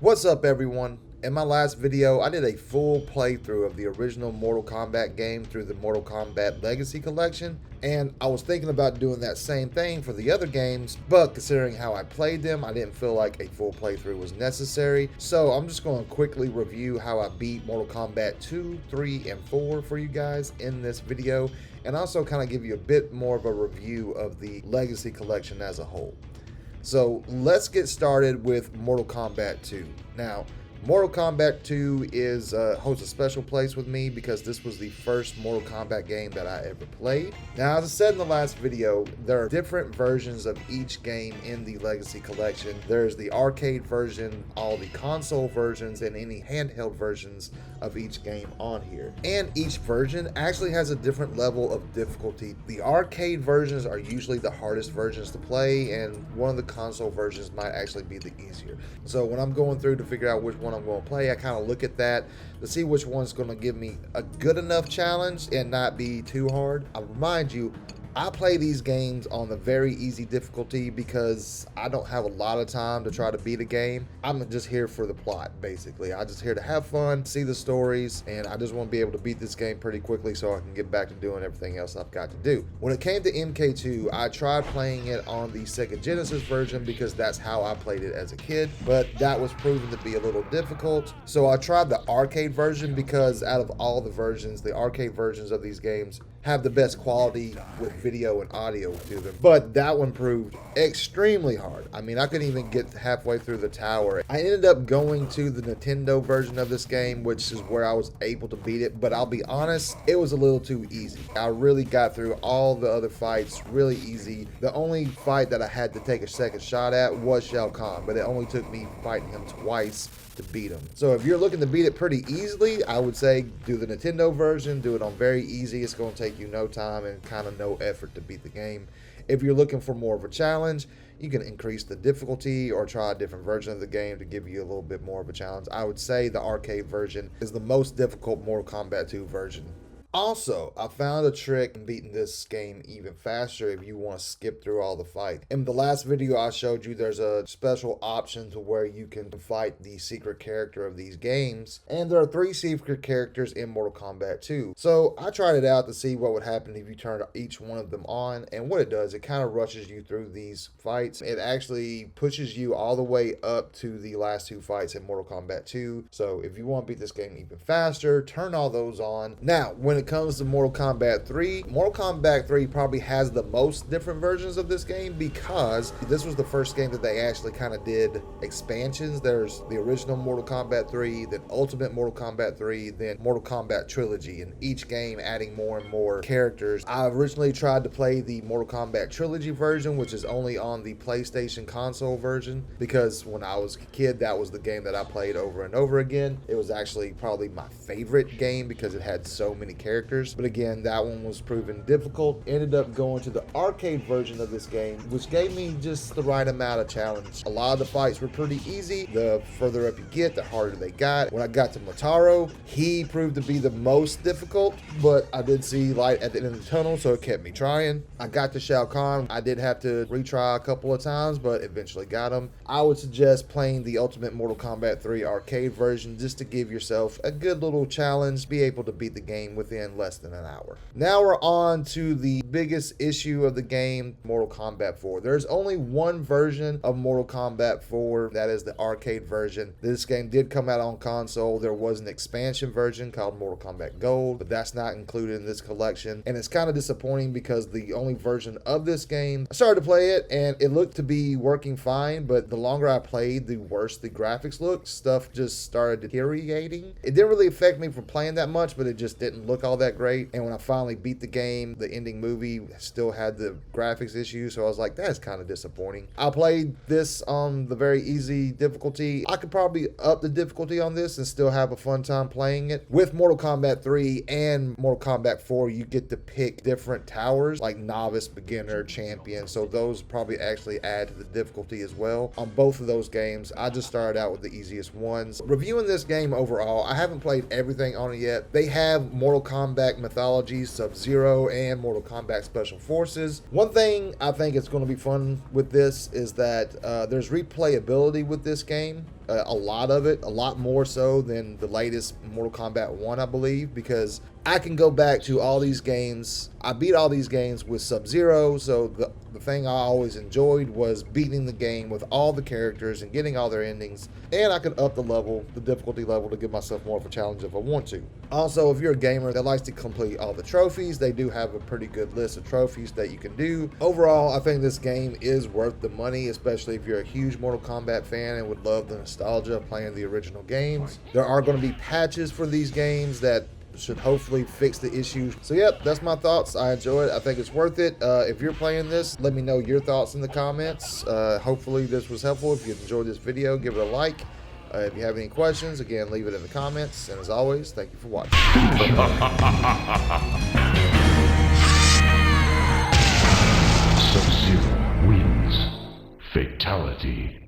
What's up, everyone? In my last video, I did a full playthrough of the original Mortal Kombat game through the Mortal Kombat Legacy Collection, and I was thinking about doing that same thing for the other games, but considering how I played them, I didn't feel like a full playthrough was necessary, so I'm just going to quickly review how I beat Mortal Kombat 2, 3, and 4 for you guys in this video, and also kind of give you a bit more of a review of the Legacy Collection as a whole. So let's get started with Mortal Kombat 2. Now, Mortal Kombat 2 holds a special place with me because this was the first Mortal Kombat game that I ever played. Now, as I said in the last video, there are different versions of each game in the Legacy Collection. There's the arcade version, all the console versions, and any handheld versions of each game on here. And each version actually has a different level of difficulty. The arcade versions are usually the hardest versions to play, and one of the console versions might actually be the easier. So when I'm going through to figure out which one I'm going to play, I kind of look at that to see which one's going to give me a good enough challenge and not be too hard. I remind you, I play these games on the very easy difficulty because I don't have a lot of time to try to beat a game. I'm just here for the plot, basically. I'm just here to have fun, see the stories, and I just want to be able to beat this game pretty quickly so I can get back to doing everything else I've got to do. When it came to MK2, I tried playing it on the Sega Genesis version because that's how I played it as a kid, but that was proven to be a little difficult. So I tried the arcade version because out of all the versions, the arcade versions of these games have the best quality with video and audio to them. But that one proved extremely hard. I mean, I couldn't even get halfway through the tower. I ended up going to the Nintendo version of this game, which is where I was able to beat it. But I'll be honest, it was a little too easy. I really got through all the other fights really easy. The only fight that I had to take a second shot at was Shao Kahn, but it only took me fighting him twice to beat him. So if you're looking to beat it pretty easily, I would say do the Nintendo version, do it on very easy. It's going to take you no time and kind of no effort to beat the game. If you're looking for more of a challenge, you can increase the difficulty or try a different version of the game to give you a little bit more of a challenge. I would say the arcade version is the most difficult Mortal Kombat 2 version. Also, I found a trick in beating this game even faster if you want to skip through all the fight. In the last video I showed you, there's a special option to where you can fight the secret character of these games, and there are 3 secret characters in Mortal Kombat 2. So I tried it out to see what would happen if you turned each one of them on, and what it does, it kind of rushes you through these fights. It actually pushes you all the way up to the last 2 fights in Mortal Kombat 2. So if you want to beat this game even faster, turn all those on. Now, when it comes to Mortal Kombat 3, Mortal Kombat 3 probably has the most different versions of this game because this was the first game that they actually kind of did expansions. There's the original Mortal Kombat 3, then Ultimate Mortal Kombat 3, then Mortal Kombat Trilogy, and each game adding more and more characters. I originally tried to play the Mortal Kombat Trilogy version, which is only on the PlayStation console version, because when I was a kid, that was the game that I played over and over again. It was actually probably my favorite game because it had so many characters. But again, that one was proven difficult. Ended up going to the arcade version of this game, which gave me just the right amount of challenge. A lot of the fights were pretty easy. The further up you get, the harder they got. When I got to Motaro, he proved to be the most difficult, but I did see light at the end of the tunnel, so it kept me trying. I got to Shao Kahn. I did have to retry a couple of times, but eventually got him. I would suggest playing the Ultimate Mortal Kombat 3 arcade version just to give yourself a good little challenge, be able to beat the game within less than an hour. Now we're on to the biggest issue of the game, Mortal Kombat 4. There's only one version of Mortal Kombat 4, that is the arcade version. This game did come out on console. There was an expansion version called Mortal Kombat Gold, but that's not included in this collection, and it's kind of disappointing because the only version of this game, I started to play it and it looked to be working fine, but the longer I played, the worse the graphics looked. Stuff just started deteriorating. It didn't really affect me from playing that much, but it just didn't look all that great. And when I finally beat the game, the ending movie still had the graphics issues, so I was like, that's kind of disappointing. I played this on the very easy difficulty. I could probably up the difficulty on this and still have a fun time playing it. With Mortal Kombat 3 and Mortal Kombat 4, you get to pick different towers like novice, beginner, champion, so those probably actually add to the difficulty as well. On both of those games, I just started out with the easiest ones. Reviewing this game overall, I haven't played everything on it yet. They have Mortal Kombat Mythology, Sub-Zero, and Mortal Kombat Special Forces. One thing I think is going to be fun with this is that there's replayability with this game. a lot of it, a lot more so than the latest Mortal Kombat 1, I believe, because I can go back to all these games. I beat all these games with Sub-Zero, so the thing I always enjoyed was beating the game with all the characters and getting all their endings, and I can up the difficulty level, to give myself more of a challenge if I want to. Also, if you're a gamer that likes to complete all the trophies, they do have a pretty good list of trophies that you can do. Overall, I think this game is worth the money, especially if you're a huge Mortal Kombat fan and would love the nostalgia of playing the original games. There are going to be patches for these games that should hopefully fix the issues. So yep, that's my thoughts. I enjoy it. I think it's worth it. If you're playing this, let me know your thoughts in the comments. Hopefully this was helpful. If you enjoyed this video, give it a like. If you have any questions, again, leave it in the comments. And as always, thank you for watching. Sub-Zero wins. Fatality.